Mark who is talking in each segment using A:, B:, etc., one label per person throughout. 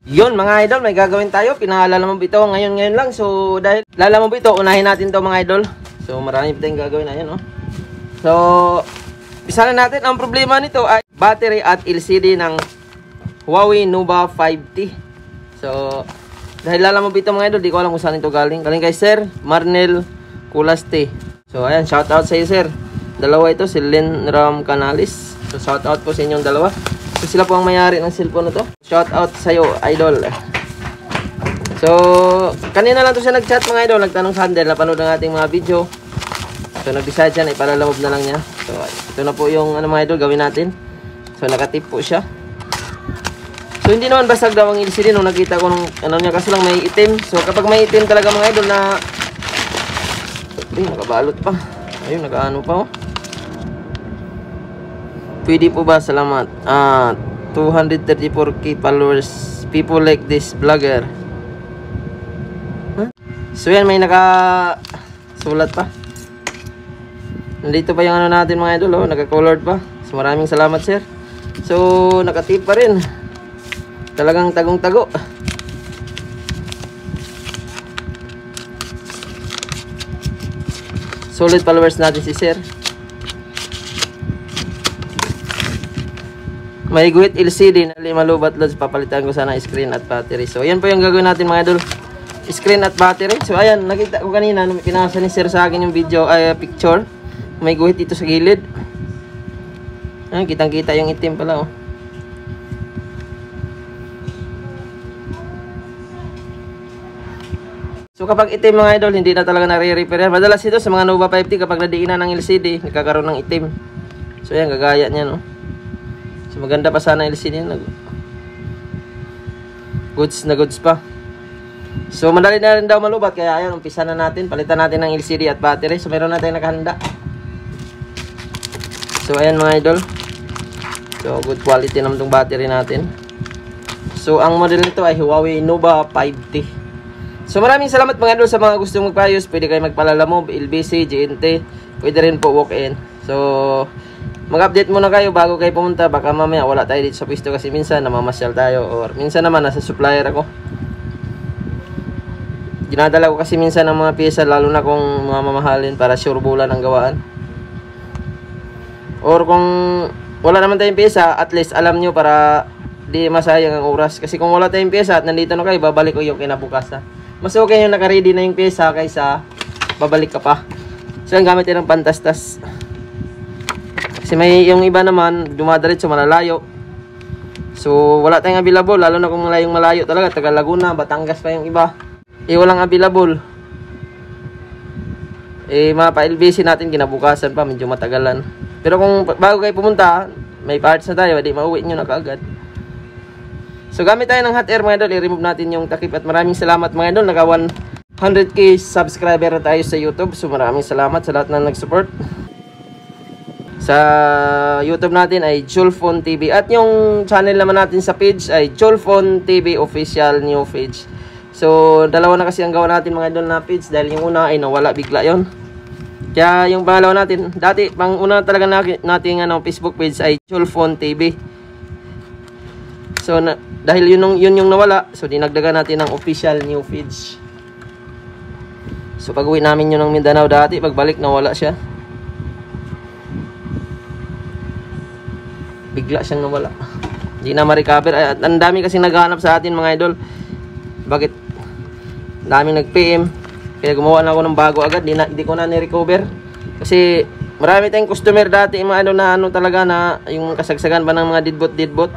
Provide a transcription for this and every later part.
A: Yun mga idol, may gagawin tayo. Pinaalala mo ito ngayon lang. So dahil lala mo ito, unahin natin to mga idol. So marami pa tayong gagawin na yan, no? So isa na natin. Ang problema nito ay battery at LCD ng Huawei Nova 5T. So dahil lala mo ito mga idol, di ko alam kung saan ito galing. Galing kay Sir Marnel Culaste. So ayan, shout out sa iyo sir. Dalawa ito, si Len Ram Canalis. So shout out po sa inyong dalawa. So sila po ang may-ari ng cellphone na to. Shout out sa iyo, idol. So kanina lang to siya nag-chat mga idol, nagtanong sa handle, napanood ang ating mga video. So nag-decide siya na ipalalamove na lang niya. So ito na po yung ano mga idol gawin natin. So nakatip po siya. So hindi naman basag daw ang LCD nung nakita ko nung ano niya, kasi lang may itim. So kapag may itim talaga mga idol na nakabalot pa. Ayun, nakaano pa oh. Pwede po ba? Salamat. 234k followers. People like this vlogger. Huh? So yan, may nakasulat pa. Nandito pa yung ano natin mga idol, oh, naka-colored pa. So maraming salamat sir. So nakatip pa rin. Talagang tagong-tago. Solid followers natin si sir. May guhit LCD na 5 lubat loads. Papalitan ko sana screen at battery. So ayan po yung gagawin natin mga idol, screen at battery. So ayan, nakita ko kanina nung pinasa ni sir sa akin yung video, picture. May guhit dito sa gilid. Ayan, kitang kita yung itim pala oh. So kapag itim mga idol, hindi na talaga nare-repair yan. Madalas ito sa mga Nova 5T, kapag nadiinan ng LCD, nagkakaroon ng itim. So ayan, gagaya niya no. So maganda pa sana LCD yan. Goods na goods pa. So madali na rin daw malubat. Kaya ayan, umpisa na natin. Palitan natin ng LCD at battery. So meron natin nakahanda. So ayan mga idol. So good quality naman itong battery natin. So ang model nito ay Huawei Nova 5T. So maraming salamat mga idol sa mga gustong magpayos. Pwede kayo magpalalamove, LBC, GNT. Pwede rin po walk-in. So mag-update muna kayo bago kayo pumunta. Baka mamaya wala tayo dito sa pwesto kasi minsan namamasyal tayo. Or minsan naman nasa supplier ako. Ginadala ko kasi minsan ng mga pyesa, lalo na kung mga mamahalin, para sure bulan ang gawaan. Or kung wala naman tayong pyesa, at least alam nyo para di masayang ang oras. Kasi kung wala tayong pyesa at nandito na kayo, babalik ko yung kinabukasan. Mas okay yung naka-ready na yung pyesa kaysa babalik ka pa. So ang gamit yun ng pantastas. Kasi may yung iba naman dumadaritso malalayo. So wala tayong available, lalo na kung malayong malayo talaga, taga Laguna, Batangas pa yung iba. Walang available. Mapa-LBC natin kinabukasan pa, medyo matagalan. Pero kung bago kayo pumunta, may parts na tayo, di mauwi nyo na kaagad. So gamit tayo ng hot air mga idol, i-remove natin yung takip. At maraming salamat mga idol, naka 100k subscriber na tayo sa YouTube. So maraming salamat sa lahat na nag-support. Sa YouTube natin ay Julfon TV. At yung channel naman natin sa page ay Julfon TV Official New Page. So dalawa na kasi ang gawa natin mga idol na page. Dahil yung una ay nawala bigla yon. Kaya yung pangalawa natin, dati pang una talaga natin Facebook page ay Julfon TV. So dahil yun yung nawala, so dinagdagan natin ng Official New Page. So pag uwi namin yun ng Mindanao dati, pagbalik nawala siya. Bigla siyang nawala. Hindi na ma-recover. At ang dami kasing naghahanap sa atin mga idol. Bakit? Daming nag-PM. Kaya gumawa na ako ng bago agad. Hindi ko na ni-recover. Kasi marami tayong customer dati mga idol na ano talaga na yung kasagsagan pa ng mga didbot.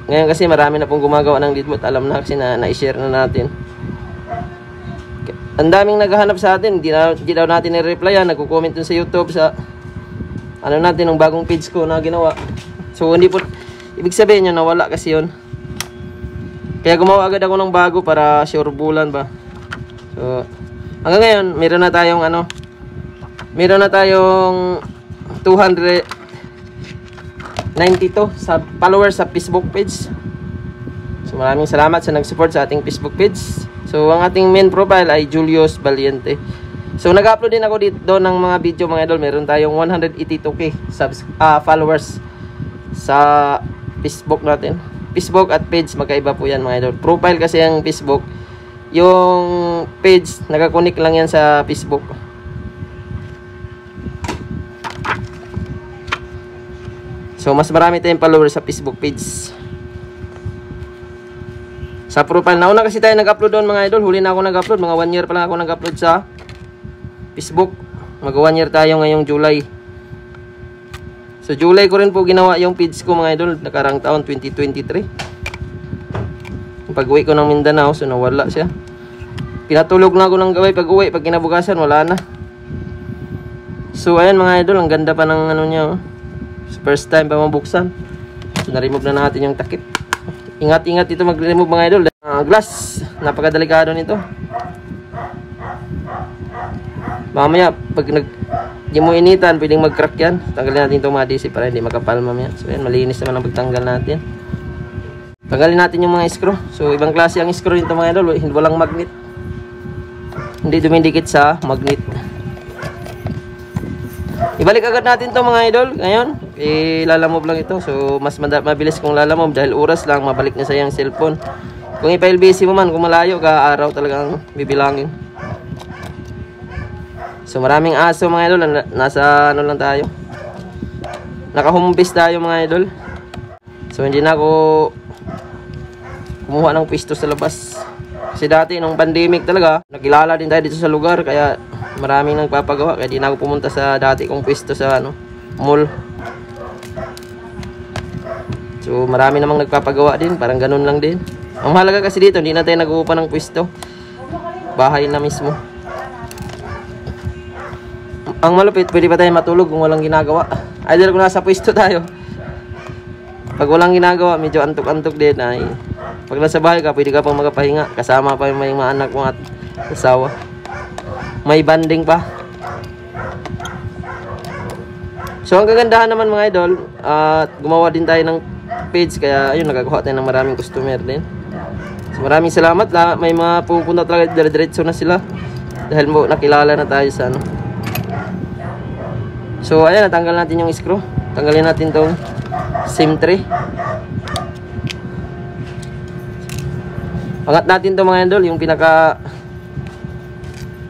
A: Ngayon kasi marami na pong gumagawa ng didbot. Alam na kasi na-share na natin. Ang daming naghahanap sa atin. Hindi daw natin i-replyan. Nagko-comment dun sa YouTube sa ano natin, ng bagong page ko na ginawa. So hindi po ibig sabihin yun nawala kasi yun. Kaya gumawa agad ako ng bago para sure bulan ba. So hanggang ngayon meron na tayong 292 sa followers sa Facebook page. So maraming salamat sa nag-support sa ating Facebook page. So ang ating main profile ay Julius Valiente. So nag-upload din ako dito ng mga video mga idol. Meron tayong 182k followers sa Facebook natin. Facebook at page, magkaiba po yan mga idol. Profile kasi ang Facebook, yung page nakakunik lang yan sa Facebook. So mas marami tayong followers sa Facebook page. Sa profile, nauna kasi tayo nag-upload doon mga idol. Huli na ako nag-upload, mga 1 year pa lang ako nag-upload sa Facebook. Mag 1 year tayo ngayong July. So July ko rin po ginawa yung page ko mga idol, nakarang taon 2023. Pag-uwi ko ng Mindanao, so nawala siya. Pinatulog na ako ng gaway pag-uwi, pag kinabukasan wala na. So ayan mga idol, ang ganda pa ng ano niya, oh. First time pa mabuksan. So na-remove na natin yung takip. Ingat-ingat dito mag-remove mga idol. Glass, napakadelikado nito. Mamaya pag di mo initan, pwedeng mag-crack yan. Tanggalin natin itong mga DC para hindi makapal mamaya. So yan, malinis naman ang pagtanggal natin. Tanggalin natin yung mga screw. So ibang klase ang screw nito mga idol, walang magnet. Hindi dumidikit sa magnet. Ibalik agad natin to mga idol. Ngayon, lalamove lang ito. So mas mabilis kung lalamove dahil oras lang mabalik na sa iyang cellphone. Kung ipa-LBC mo man, kung malayo ka, araw talagang bibilangin. So maraming aso mga idol, nasa ano lang tayo. Naka-home base tayo mga idol. So hindi na ako kumuha ng pwesto sa labas. Kasi dati nung pandemic talaga, nakilala din tayo dito sa lugar kaya maraming nagpapagawa, kaya di na ako pumunta sa dati kong pwesto sa mall. So marami namang nagpapagawa din, parang ganun lang din. Ang mahalaga kasi dito, hindi na tayo nag-uupa ng pwesto. Bahay na mismo. Ang malupit, pwede pa tayo matulog kung walang ginagawa. Either kung nasa pwesto tayo, pag walang ginagawa, medyo antok-antok din ay pag nasa bahay ka, pwede ka pang magapahinga. Kasama pa yung mga anak mo at asawa. May banding pa. So ang kagandahan naman mga idol, gumawa din tayo ng page, kaya ayun, nagagawa tayo ng maraming customer din. So maraming salamat. May mga pupunta talaga, dire-diretso na sila dahil mo nakilala na tayo sa ano. So ayan, natanggal natin yung screw. Tanggalin natin tong SIM tray. Angat natin to mga idol, yung pinaka,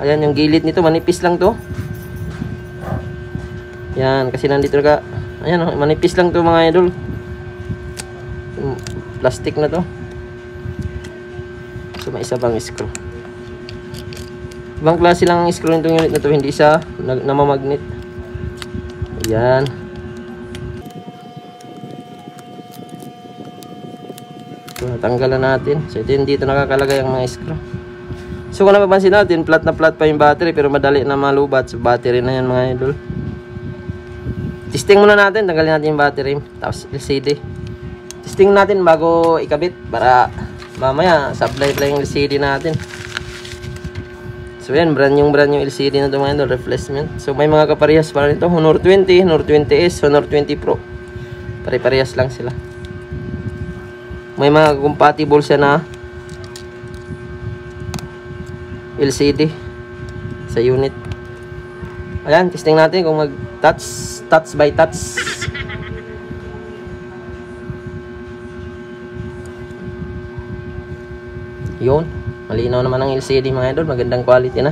A: ayan, yung gilid nito, manipis lang to. Yan, kasi nandito ka, ayan, manipis lang to mga idol. Yung plastic na to. So may isa bang screw. Ibang klase lang ang screw nitong unit na to, hindi siya namamagnet. Ayan. So, natanggalan natin. So, ito yung dito nakakalagay ang mga screw. So, kung napapansin natin, flat na flat pa yung battery, pero madali na malubat. So, battery na yan mga idol. Testing muna natin. Tanggalin natin yung battery. Tapos, LCD. Testing natin bago ikabit para mamaya supply pala yung LCD natin. So, yan. Brand yung LCD na ito mga idol. Replacement. So, may mga kaparehas para nito. Honor 20, Honor 20S, Honor 20 Pro. Pare-parehas lang sila. May mga compatible siya na LCD sa unit. Ayan, testing natin kung touch by touch. Yun, malinaw naman ang LCD mga idol, magandang quality na.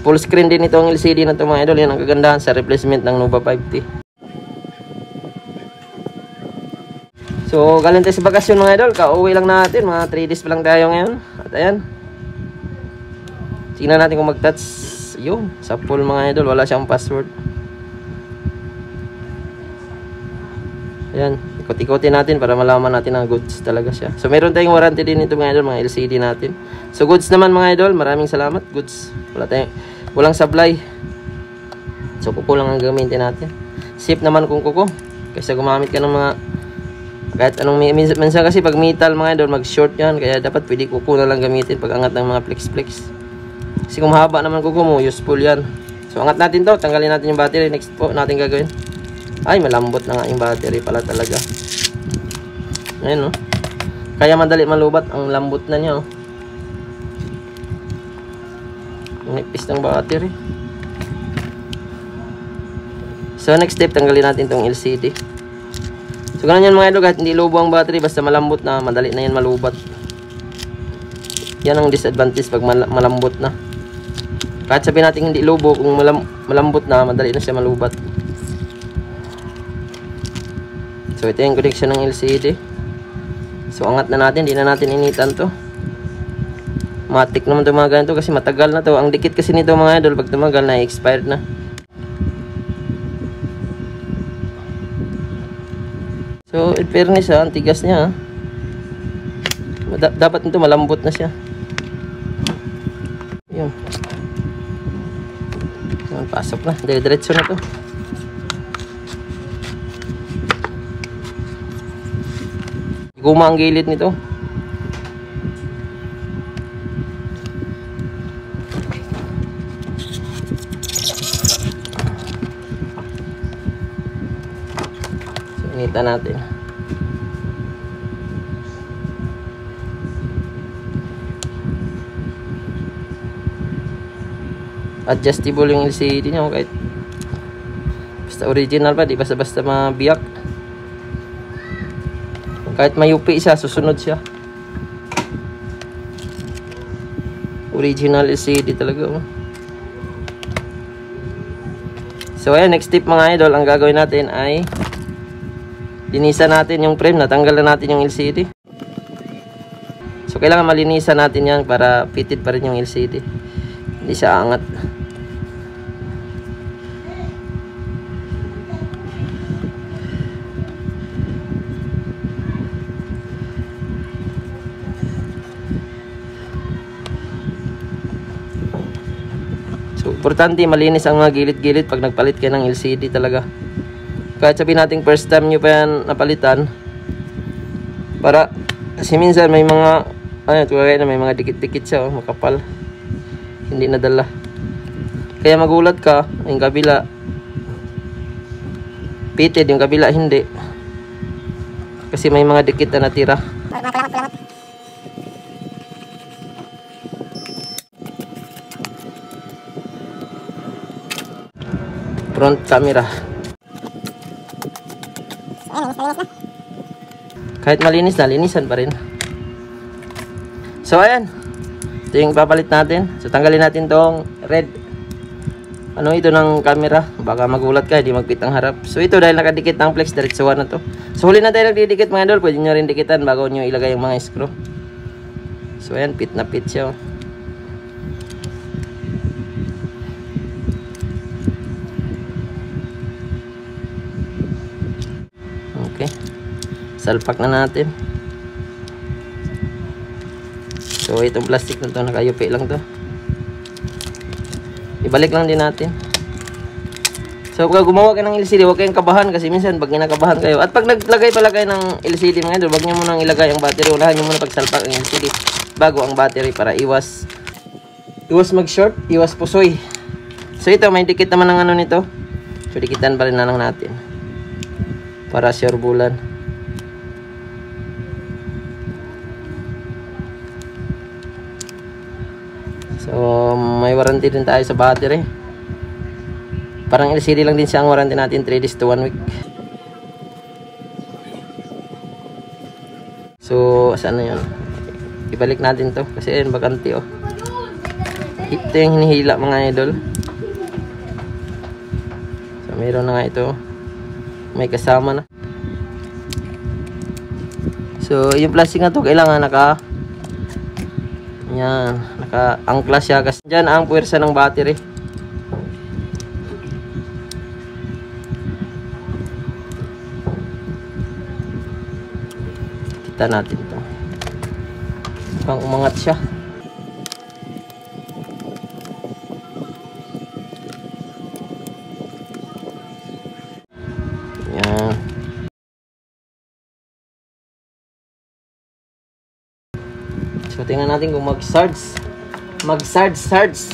A: Full screen din ito ang LCD na ito mga idol. Yan ang kagandahan sa replacement ng Nova 5T. So, galing tayo sa bakasyon mga idol. Kauwi lang natin. Mga 3 days pa lang tayo ngayon. At ayan. Tingnan natin kung mag-touch. Yun. Sa full mga idol. Wala siyang password. Ayan. Ikot-ikotin natin para malaman natin na goods talaga siya. So, meron tayong warranty din ito mga idol. Mga LCD natin. So, goods naman mga idol. Maraming salamat. Goods. Walang supply. So, kuko lang ang gamitin natin. Safe naman kung kuko. Kasi gumamit ka ng mga kahit anong minsan kasi pag metal mga idol, mag-short yan. Kaya dapat pwede kuko na lang gamitin pag angat ng mga flex-flex. Kasi kung mahaba naman kuko mo, useful yan. So angat natin to, tanggalin natin yung battery. Next po natin gagawin. Ay, malambot na nga yung battery pala talaga. Ayan, no? Kaya madali malubat, ang lambot na niya, oh. Nipis ng battery. So next step, tanggalin natin tong LCD. So ganun yan mga idol, kahit hindi lobo ang battery, basta malambot na, madali na yan malubat. Yan ang disadvantage pag malambot na. Kahit sabihin natin hindi lobo, kung malambot na, madali na siya malubat. So ito yung connection ng LCD. So angat na natin, hindi na natin initan to. Matik naman ito mga ganito kasi matagal na to. Ang dikit kasi nito mga idol, pag tumagal na, expired na. So in fairness ang tigas niya. Dapat nito malambot na siya. Yun. Yun, pasok na. Diretso na to. Guma ang gilid nito. So, initan natin. Adjustable yung LCD niya kahit basta original pa, di basta-basta mabiyak. Kahit mayupi siya, susunod siya. Original LCD talaga. So ayan, next tip mga idol, ang gagawin natin ay linisan natin yung frame, natanggal na natin yung LCD. So kailangan malinisan natin yan para fitted pa rin yung LCD. Hindi siya angat. So importante malinis ang mga gilid-gilid pag nagpalit kayo ng LCD talaga. Kahit sabihin natin first time nyo pa yan napalitan, para kasi minsan may mga tulad na may mga dikit-dikit siya, makapal, hindi nadala. Kaya magulat ka, yung kabila fitted, yung kabila hindi, kasi may mga dikit na natira. Front camera, kahit malinis na, linisan pa rin. So ayan, ito yung papalit natin. So tanggalin natin tong red ito ng camera, baka magulat ka, hindi magpit ang harap. So ito dahil nakadikit ang flex, diretsuhan na to. So huli na tayo nagdidikit mga idol, pwede nyo rin dikitan bago nyo ilagay yung mga screw. So ayan, pit na pit siya. Okay, salpak na natin. So itong plastic na to, nakayupi lang to, ibalik lang din natin. So pag gumawa kayo ng LCD, huwag kayong kabahan kasi minsan pag kinakabahan kayo, at pag naglagay pala kayo ng LCD mga idol, huwag nyo munang ilagay ang battery, unahan nyo muna pagsalpak ang LCD bago ang battery para iwas mag short, iwas pusoy. So ito may dikit naman ng nito, so dikitan pa rin na lang natin para sure bulan. So may warranty din tayo sa battery. Parang LCD lang din siya ang warranty natin, 3 days to 1 week. So saan na yun? Ibalik natin to kasi ayun, bakante oh. Ito yung hinihila mga idol. So mayroon na nga ito, may kasama na. So yung plastic na to kailangan naka-angkla siya kasi dyan ang puwersa ng battery. Kita natin to, mukhang umangat siya. Yan. So tingnan natin kung mag-charge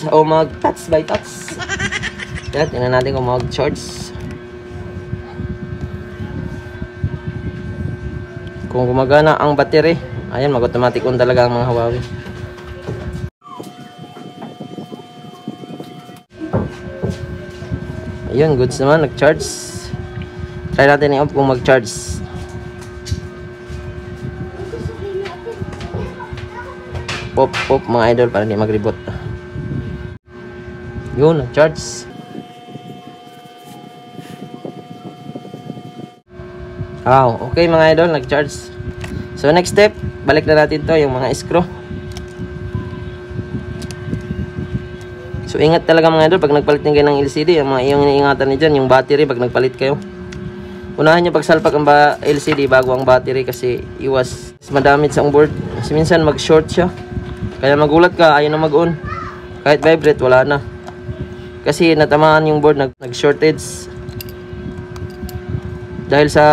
A: o mag-touch by touch. Yan, tingnan natin kung mag-charge. Kung gumagana ang battery, ayan, mag-automatic on talaga ang mga Huawei. Ayun, goods naman, nag-charge. Try natin i-off kung mag-charge. pop mga idol para hindi mag-reboot. Yun, nag-charge. Wow, okay mga idol, nag-charge. So next step, balik na natin to, yung mga screw. So ingat talaga mga idol pag nagpalit din kayo ng LCD, yung iniingatan niyo dyan, yung battery pag nagpalit kayo. Unahan nyo pagsalpak ang LCD bago ang battery kasi iwas madamage sa board. Kasi minsan mag-short siya. Kaya magulat ka, ayaw na mag-on. Kahit vibrate, wala na. Kasi natamaan yung board, nag-shortage. Dahil sa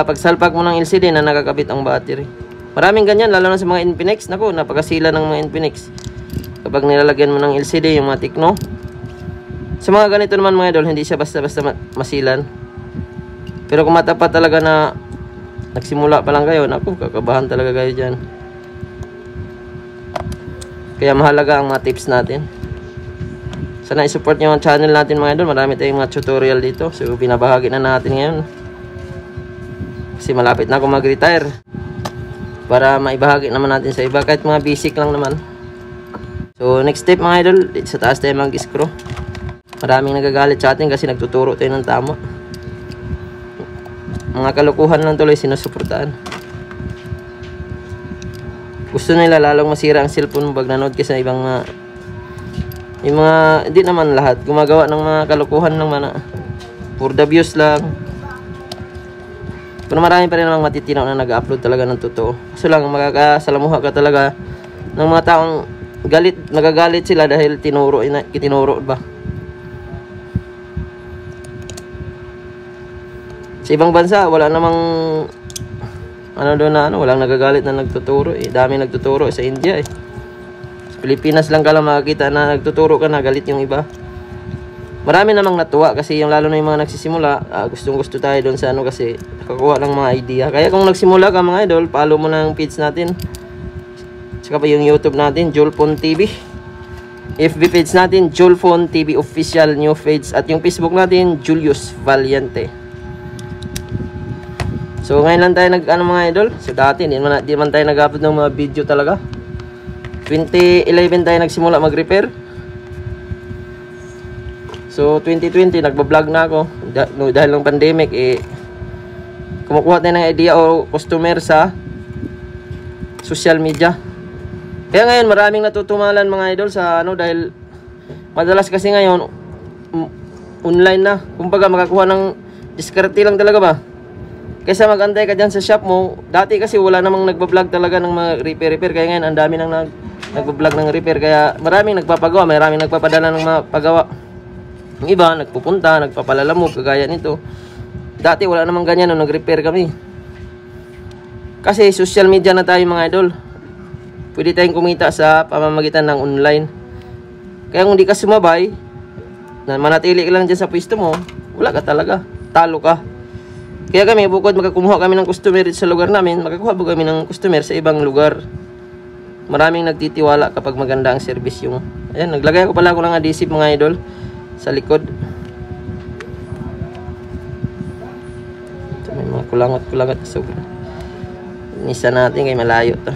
A: pagsalpak mo ng LCD na nakakabit ang battery. Maraming ganyan, lalo na sa mga Infinix. Naku, napakasila ng mga Infinix. Kapag nilalagyan mo ng LCD, yung mga Tecno. Sa mga ganito naman mga idol, hindi siya basta-basta masilan. Pero kung matapat talaga na nagsimula pa lang kayo, naku, kakabahan talaga kayo dyan. Kaya mahalaga ang mga tips natin. Sana i-support nyo ang channel natin mga idol. Marami tayong mga tutorial dito. So binabahagi na natin ngayon. Kasi malapit na ako mag-retire. Para maibahagi naman natin sa iba. Kahit mga basic lang naman. So next step mga idol, sa taas tayo mag-screw. Maraming nagagalit sa atin kasi nagtuturo tayo ng tama. Mga kalukuhan lang tuloy sinusuportaan. Gusto nila lalong masira ang cellphone pag nanood ka sa ibang yung mga, hindi naman lahat gumagawa ng mga kalukuhan ng mga for the views lang. Pero marami pa rin namang matitinaw na nag-upload talaga ng totoo. So lang makakasalamuha ka talaga ng mga taong nagagalit sila dahil tinuro ba. Sa ibang bansa wala namang walang nagagalit na nagtuturo dami nagtuturo sa India Pilipinas lang ka lang makakita na nagtuturo ka na galit yung iba. Marami namang natuwa kasi yung lalo na yung mga nagsisimula, gustong gusto tayo doon sa kasi nakakuha ng mga idea. Kaya kung nagsimula ka mga idol, follow mo na ang page natin. Saka pa yung YouTube natin, Julfon TV. FB page natin, Julfon TV Official New Page. At yung Facebook natin, Julius Valiente. So ngayon lang tayo mga idol. So dati, di man tayo nag-upload ng mga video talaga. 2011 tayo nagsimula mag-repair. So 2020 nagba-vlog na ako dahil ng pandemic kumukuha tayo ng idea o customer sa social media. Kaya ngayon maraming natutumalan mga idol sa dahil madalas kasi ngayon online na. Kumbaga makakuha ng diskarte lang talaga ba. Kaysa mag-antay ka dyan sa shop mo. Dati kasi wala namang nagba-vlog talaga ng mga repair. Kaya ngayon ang dami nang nagba-vlog ng repair. Kaya maraming nagpapagawa, maraming nagpapadala ng mga pagawa. Yung iba nagpupunta, nagpapalalamog kagaya nito. Dati wala namang ganyan nung nag-repair kami. Kasi social media na tayo mga idol. Pwede tayong kumita sa pamamagitan ng online. Kaya kung hindi ka sumabay, na manatili ka lang dyan sa pwesto mo, wala ka talaga, talo ka. Kaya kami, bukod makakumuha kami ng customer sa lugar namin, makakuha po kami ng customer sa ibang lugar. Maraming nagtitiwala kapag maganda ang service yung. Ayan, naglagay ko pala ng adhesive mga idol sa likod. Ito, may mga kulangot so nisa natin kay malayo to.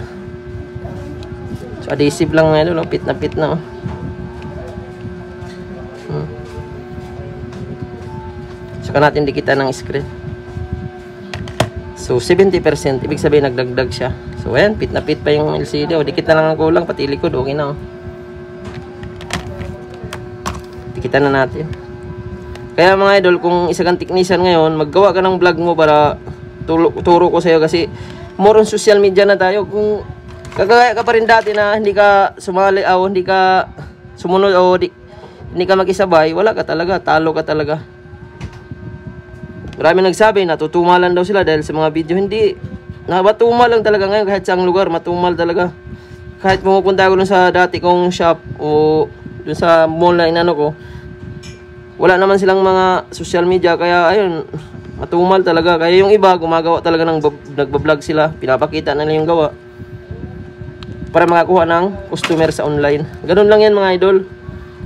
A: So adhesive lang mga idol, pit na Saka natin dikitan ng screen. So 70%, ibig sabihin nagdagdag siya. So ayan, pit na pit pa yung LCD. O dikit na lang ang kulang, pati likod okay na. Dikitan na natin. Kaya mga idol, kung isa kang technician ngayon, maggawa ka ng vlog mo para turo ko sa'yo kasi more on social media na tayo. Kung kagaya ka pa rin dati na hindi ka sumali o hindi ka sumunod o hindi ka makisabay, wala ka talaga, talo ka talaga. Marami nagsabi natutumalan daw sila dahil sa mga video. Hindi, matumal lang talaga ngayon kahit saang lugar, matumal talaga. Kahit pumupunta ako dun sa dati kong shop o dun sa mall na inano ko, wala naman silang mga social media, kaya ayun, matumal talaga. Kaya yung iba gumagawa talaga ng nagba-vlog sila, pinapakita nila yung gawa para makakuha ng customer sa online. Ganun lang yan mga idol.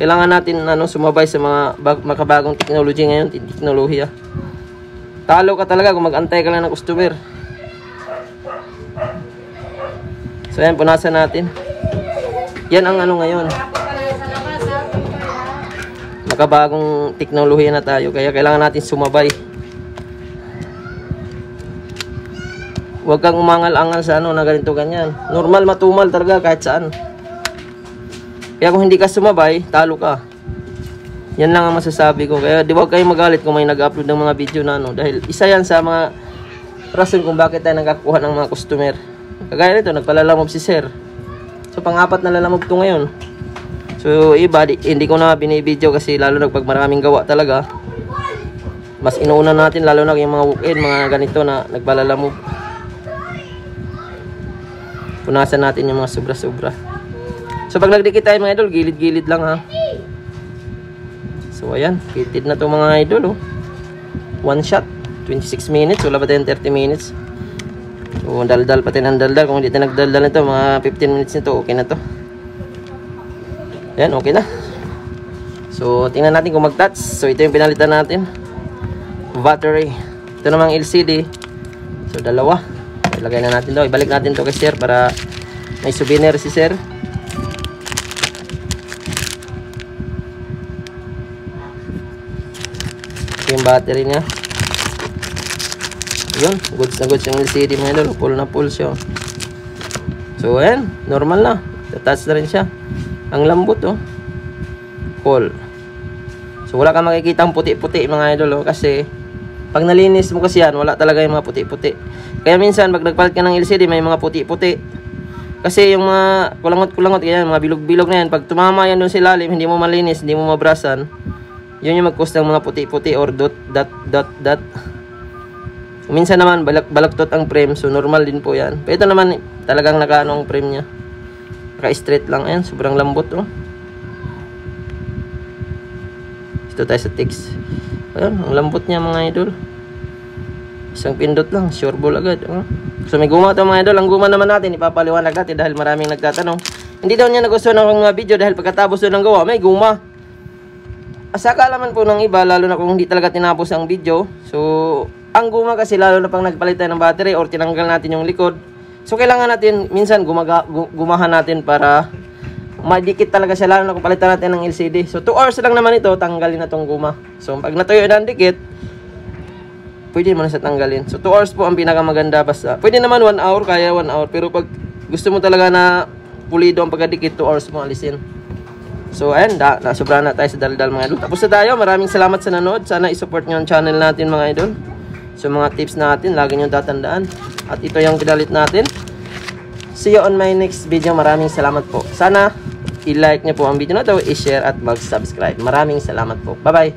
A: Kailangan natin sumabay sa mga makabagong technology ngayon, teknolohiya. Talo ka talaga kung mag-antay ka lang ng customer. So So ayan, punasan natin. Yan ang ano ngayon. Makabagong teknolohiya na tayo, kaya kailangan natin sumabay. Huwag kang umangal-angal sa ano na ganito ganyan. Normal matumal talaga kahit saan. Kaya kung hindi ka sumabay, talo ka. Yan lang ang masasabi ko. Kaya di wag kayong magalit kung may nag-upload ng mga video na ano. Dahil isa yan sa mga rason kung bakit tayo nagkakuha ng mga customer. Kagaya nito, nagpalalamog si sir. So pang-apat na lalamog to ngayon. So iba, hindi ko na binibideo kasi lalo na pag maraming gawa talaga. Mas inuuna natin lalo na yung mga walk-in, mga ganito na nagpalalamog. Punasan natin yung mga sobra-sobra. So pag nagdikit tayo mga idol, gilid-gilid lang ha. So ayan, fitted na to mga idol oh. One shot, 26 minutes, wala pa tayong 30 minutes. So daldal pa tayo ng daldal. Kung hindi tayo nagdaldal nito, mga 15 minutes nito, okay na to. Ayan, okay na. So tingnan natin kung mag-touch. So ito yung pinalitan natin. Battery. Ito namang LCD. So dalawa. Ilagay na natin daw. Ibalik natin to kay sir para may souvenir si sir. Ito yung battery niya. Yun. Goods na goods yung LCD mga idol. Full na full siya. So ayan. Normal na. Touch na rin siya. Ang lambot oh. Full. So wala kang makikita ang puti-puti mga idol oh. Kasi pag nalinis mo kasi yan, wala talaga yung mga puti-puti. Kaya minsan, pag nagpalit ka ng LCD, may mga puti-puti. Kasi yung mga kulangot-kulangot, yan, mga bilog-bilog na yan, pag tumama yan doon sa ilalim, hindi mo malinis, hindi mo mabrasan, yun yung mag-cause ng mga puti-puti or dot. Minsan naman, balaktot ang frame, so normal din po yan. Pero ito naman, talagang nakaano ang frame niya. Naka-straight lang, ayan, sobrang lambot, oh. Ito tayo sa tics. Ayan, ang lambot niya mga idol. Isang pindot lang, sure ball agad. So may guma ito mga idol. Ang guma naman natin, ipapaliwanag natin dahil maraming nagtatanong. Hindi daw niya nagustuhan ng mga video dahil pagkatapos doon ng gawa, may guma. Asa kaalaman po ng iba, lalo na kung hindi talaga tinapos ang video. So, ang guma kasi lalo na pang nagpalit tayo ng battery or tinanggal natin yung likod. So, kailangan natin, minsan gumahan natin para madikit talaga siya, lalo na kung palitan natin ng LCD. So 2 hours lang naman ito, tanggalin na tong guma. So pag natuyo na ang dikit, pwede mo na siya tanggalin. So 2 hours po ang pinakamaganda. Basta pwede naman 1 hour, kaya 1 hour. Pero pag gusto mo talaga na pulido ang pagkadikit, 2 hours mo alisin. So ayan, sobra na tayo sa daldal mga idol. Tapos na tayo, maraming salamat sa nanood. Sana isupport nyo ang channel natin mga idol. So mga tips natin, lagi nyo tatandaan. At ito yung pinalit natin. See you on my next video. Maraming salamat po. Sana i-like niyo po ang video na ito, i-share at mag-subscribe. Maraming salamat po. Bye-bye!